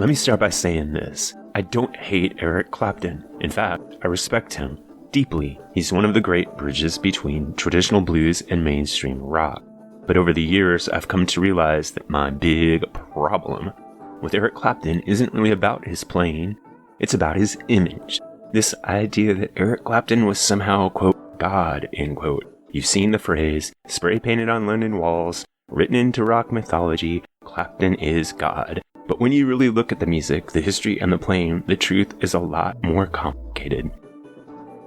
Let me start by saying this. I don't hate Eric Clapton. In fact, I respect him deeply. He's one of the great bridges between traditional blues and mainstream rock. But over the years, I've come to realize that my big problem with Eric Clapton isn't really about his playing, it's about his image. This idea that Eric Clapton was somehow, quote, God, end quote. You've seen the phrase, spray painted on London walls, written into rock mythology, Clapton is God. But when you really look at the music, the history, and the playing, the truth is a lot more complicated.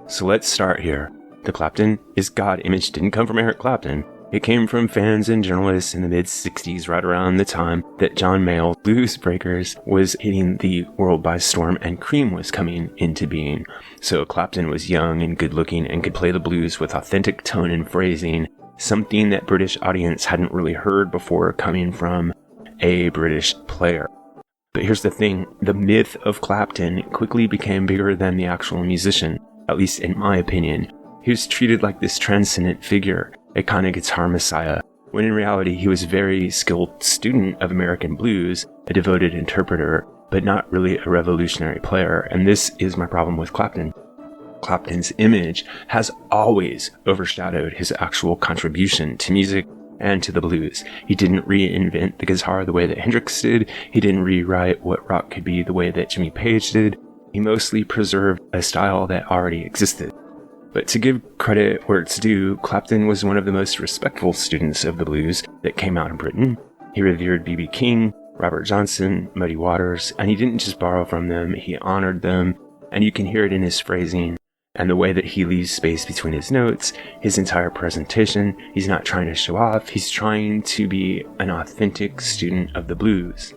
So let's start here. The Clapton is God image didn't come from Eric Clapton. It came from fans and journalists in the mid-60s, right around the time that John Mayall's Blues Breakers was hitting the world by storm and Cream was coming into being. So Clapton was young and good-looking and could play the blues with authentic tone and phrasing, something that British audience hadn't really heard before coming from a British player. But here's the thing, the myth of Clapton quickly became bigger than the actual musician, at least in my opinion. He was treated like this transcendent figure, a kind of guitar messiah, when in reality he was a very skilled student of American blues, a devoted interpreter, but not really a revolutionary player, and this is my problem with Clapton. Clapton's image has always overshadowed his actual contribution to music and to the blues. He didn't reinvent the guitar the way that Hendrix did, he didn't rewrite what rock could be the way that Jimmy Page did, he mostly preserved a style that already existed. But to give credit where it's due, Clapton was one of the most respectful students of the blues that came out of Britain. He revered B.B. King, Robert Johnson, Muddy Waters, and he didn't just borrow from them, he honored them, and you can hear it in his phrasing and the way that he leaves space between his notes, his entire presentation. He's not trying to show off, he's trying to be an authentic student of the blues.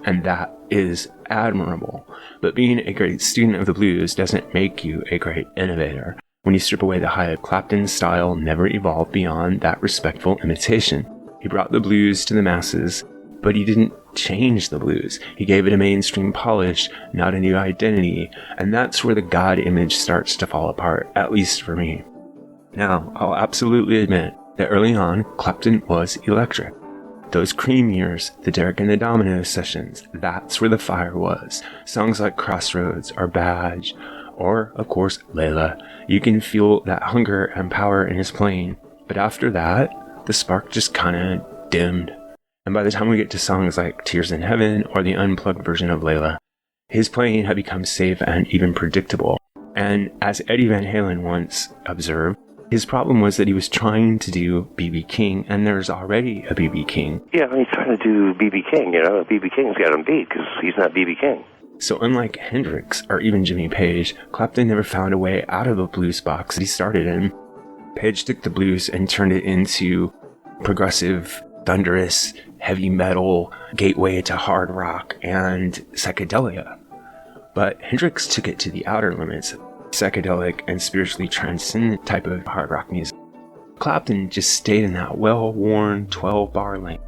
And that is admirable. But being a great student of the blues doesn't make you a great innovator. When you strip away the hype, Clapton's style never evolved beyond that respectful imitation. He brought the blues to the masses, but he didn't change the blues. He gave it a mainstream polish, not a new identity, and that's where the God image starts to fall apart, at least for me. Now, I'll absolutely admit that early on, Clapton was electric. Those Cream years, the Derek and the Domino sessions, that's where the fire was. Songs like Crossroads or Badge, or, of course, Layla. You can feel that hunger and power in his playing. But after that, the spark just kinda dimmed. And by the time we get to songs like Tears in Heaven or the unplugged version of Layla, his playing had become safe and even predictable. And as Eddie Van Halen once observed, his problem was that he was trying to do B.B. King, and there's already a B.B. King. Yeah, he's trying to do B.B. King, B.B. King's got him beat because he's not B.B. King. So unlike Hendrix or even Jimmy Page, Clapton never found a way out of the blues box that he started in. Page took the blues and turned it into progressive, thunderous, heavy metal, gateway to hard rock and psychedelia. But Hendrix took it to the outer limits, psychedelic and spiritually transcendent type of hard rock music. Clapton just stayed in that well-worn 12-bar lane.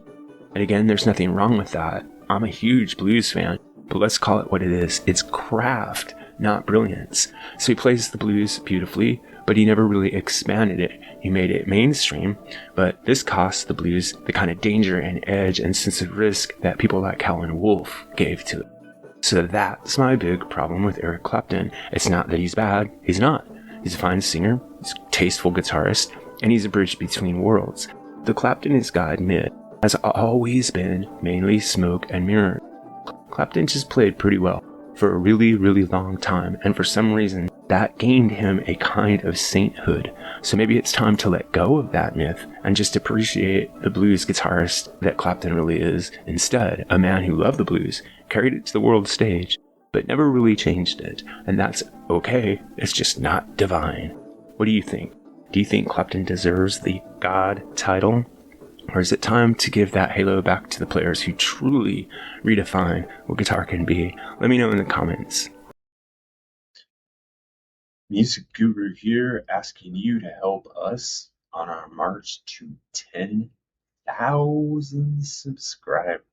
And again, there's nothing wrong with that. I'm a huge blues fan. But let's call it what it is. It's craft, not brilliance. So he plays the blues beautifully, but he never really expanded it. He made it mainstream, but this cost the blues the kind of danger and edge and sense of risk that people like Howlin' Wolf gave to it. So that's my big problem with Eric Clapton. It's not that he's bad. He's not. He's a fine singer, he's a tasteful guitarist, and he's a bridge between worlds. The Clapton is God myth has always been mainly smoke and mirrors. Clapton just played pretty well for a really, really long time, and for some reason, that gained him a kind of sainthood. So maybe it's time to let go of that myth and just appreciate the blues guitarist that Clapton really is. Instead, a man who loved the blues, carried it to the world stage, but never really changed it. And that's okay, it's just not divine. What do you think? Do you think Clapton deserves the God title? Or is it time to give that halo back to the players who truly redefine what guitar can be? Let me know in the comments. MusicGuru here, asking you to help us on our march to 10,000 subscribers.